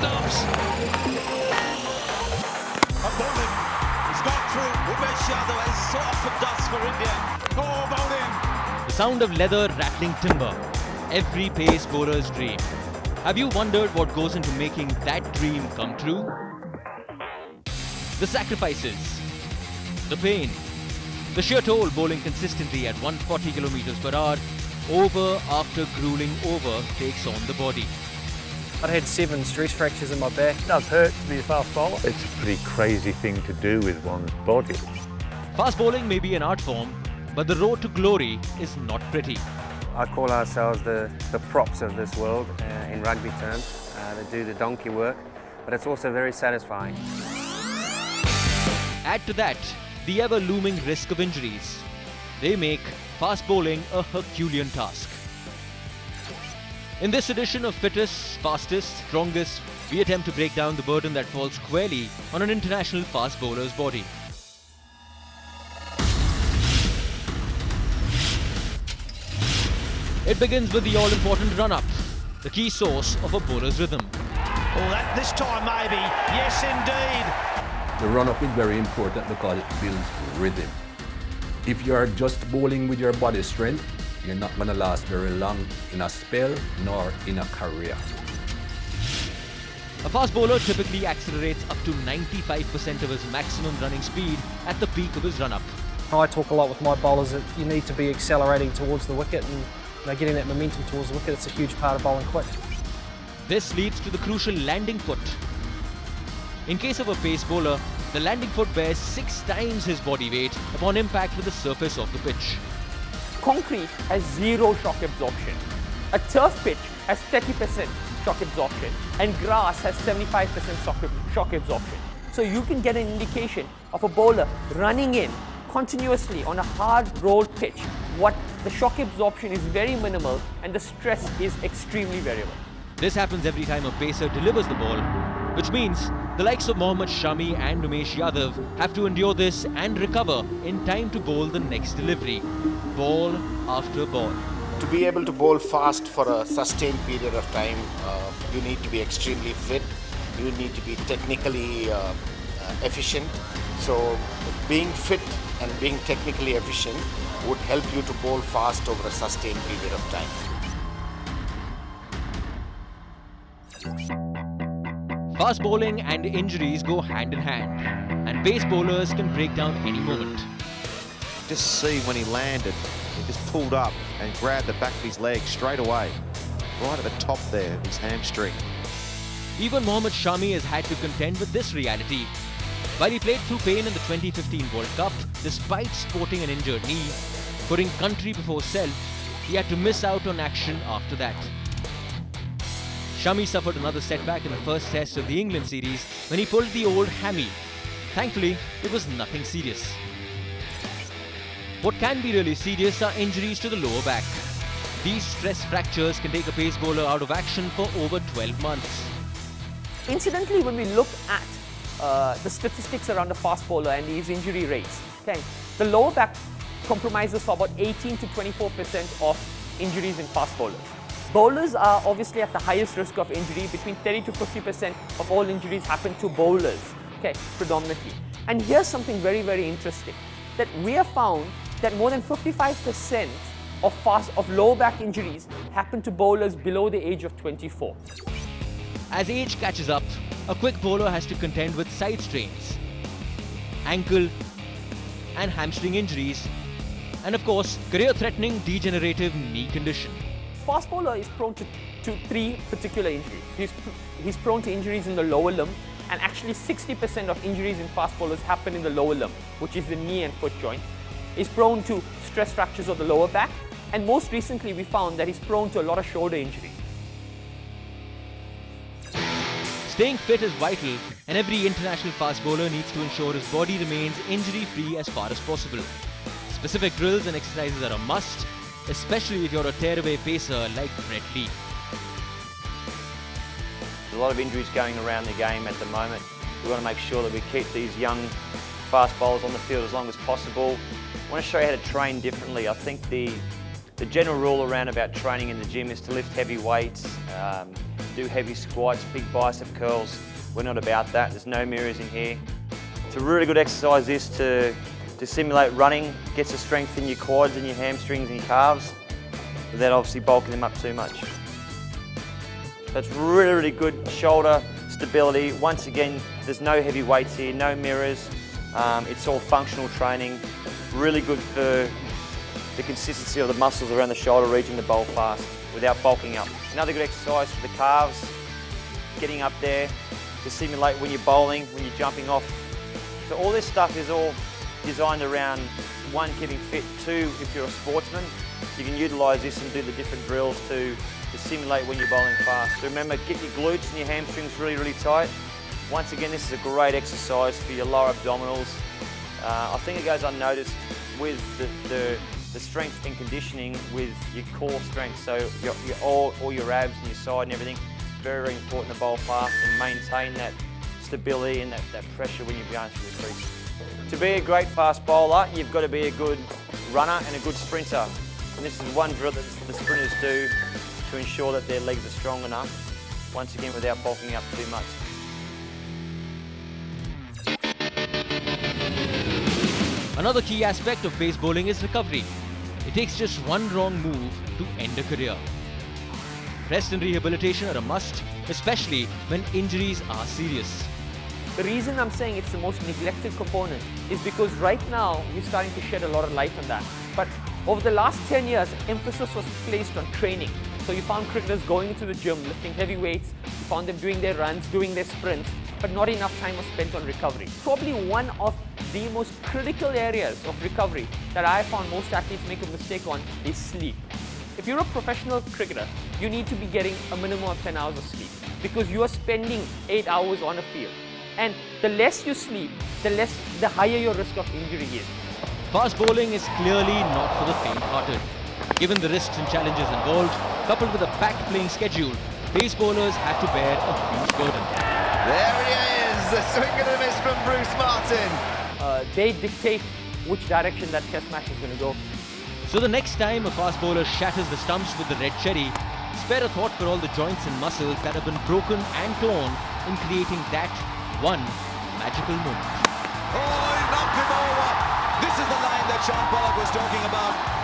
stops. A bowling. It's gone through. Umesh Yadav, as so often does for India. Oh, bowling. The sound of leather rattling timber. Every pace bowler's dream. Have you wondered what goes into making that dream come true? The sacrifices, the pain, the sheer toll bowling consistently at 140 kilometers per hour, over after grueling over, takes on the body. I'd had 7 stress fractures in my back. It does hurt to be a fast bowler. It's a pretty crazy thing to do with one's body. Fast bowling may be an art form, but the road to glory is not pretty. I call ourselves the props of this world in rugby terms. They do the donkey work, but it's also very satisfying. Add to that the ever-looming risk of injuries. They make fast bowling a Herculean task. In this edition of Fittest, Fastest, Strongest, we attempt to break down the burden that falls squarely on an international fast bowler's body. It begins with the all-important run-up, the key source of a bowler's rhythm. Oh, that this time maybe. Yes, indeed. The run-up is very important because it builds rhythm. If you're just bowling with your body strength, you're not going to last very long in a spell nor in a career. A fast bowler typically accelerates up to 95% of his maximum running speed at the peak of his run-up. I talk a lot with my bowlers that you need to be accelerating towards the wicket and getting that momentum towards the wicket. It's a huge part of bowling quick. This leads to the crucial landing foot. In case of a pace bowler, the landing foot bears 6 times his body weight upon impact with the surface of the pitch. Concrete has 0 shock absorption. A turf pitch has 30% shock absorption and grass has 75% shock absorption. So you can get an indication of a bowler running in continuously on a hard rolled pitch. What the shock absorption is very minimal and the stress is extremely variable. This happens every time a pacer delivers the ball, which means the likes of Mohammad Shami and Umesh Yadav have to endure this and recover in time to bowl the next delivery, ball after ball. To be able to bowl fast for a sustained period of time, you need to be extremely fit, you need to be technically efficient. So being fit and being technically efficient would help you to bowl fast over a sustained period of time. Fast bowling and injuries go hand in hand, and pace bowlers can break down any moment. Just see when he landed, he just pulled up and grabbed the back of his leg straight away, right at the top there, his hamstring. Even Mohammad Shami has had to contend with this reality. While he played through pain in the 2015 World Cup, despite sporting an injured knee, putting country before self, he had to miss out on action after that. Shami suffered another setback in the first test of the England series when he pulled the old hammy. Thankfully, it was nothing serious. What can be really serious are injuries to the lower back. These stress fractures can take a pace bowler out of action for over 12 months. Incidentally, when we look at the statistics around a fast bowler and his injury rates, okay, the lower back compromises for about 18 to 24% of injuries in fast bowlers. Bowlers are obviously at the highest risk of injury. Between 30 to 50% of all injuries happen to bowlers, okay, predominantly. And here's something very, very interesting, that we have found that more than 55% of lower back injuries happen to bowlers below the age of 24. As age catches up, a quick bowler has to contend with side strains, ankle and hamstring injuries, and of course, career-threatening degenerative knee condition. Fast bowler is prone to 3 particular injuries. He's prone to injuries in the lower limb, and actually 60% of injuries in fast bowlers happen in the lower limb, which is the knee and foot joint. He's prone to stress fractures of the lower back, and most recently we found that he's prone to a lot of shoulder injury. Staying fit is vital, and every international fast bowler needs to ensure his body remains injury-free as far as possible. Specific drills and exercises are a must, especially if you're a tearaway pacer like Brett Lee. There's a lot of injuries going around the game at the moment. We want to make sure that we keep these young fast bowlers on the field as long as possible. I want to show you how to train differently. I think the general rule around about training in the gym is to lift heavy weights, do heavy squats, big bicep curls. We're not about that. There's no mirrors in here. It's a really good exercise this to simulate running, gets the strength in your quads and your hamstrings and your calves without obviously bulking them up too much. That's really, really good shoulder stability. Once again, there's no heavy weights here, no mirrors. It's all functional training. Really good for the consistency of the muscles around the shoulder region to bowl fast without bulking up. Another good exercise for the calves, getting up there to simulate when you're bowling, when you're jumping off. So all this stuff is all designed around, one, keeping fit, two, if you're a sportsman, you can utilise this and do the different drills to simulate when you're bowling fast. So remember, get your glutes and your hamstrings really, really tight. Once again, this is a great exercise for your lower abdominals. I think it goes unnoticed with the strength and conditioning with your core strength. So all your abs and your side and everything, very, very important to bowl fast and maintain that stability and that pressure when you're going through the crease. To be a great fast bowler, you've got to be a good runner and a good sprinter. And this is one drill that the sprinters do to ensure that their legs are strong enough, once again without bulking up too much. Another key aspect of pace bowling is recovery. It takes just one wrong move to end a career. Rest and rehabilitation are a must, especially when injuries are serious. The reason I'm saying it's the most neglected component is because right now we're starting to shed a lot of light on that. But over the last 10 years, emphasis was placed on training. So you found cricketers going to the gym, lifting heavy weights, you found them doing their runs, doing their sprints, but not enough time was spent on recovery. Probably one of the most critical areas of recovery that I found most athletes make a mistake on is sleep. If you're a professional cricketer, you need to be getting a minimum of 10 hours of sleep because you are spending 8 hours on a field. And the less you sleep, the higher your risk of injury is. Fast bowling is clearly not for the faint-hearted. Given the risks and challenges involved, coupled with a packed playing schedule, pace bowlers have to bear a huge burden. There he is, the swing and a miss from Bruce Martin. They dictate which direction that test match is going to go. So the next time a fast bowler shatters the stumps with the red cherry, spare a thought for all the joints and muscles that have been broken and torn in creating that one magical moment. Oh, he knocked him over. This is the line that Sean Pollock was talking about.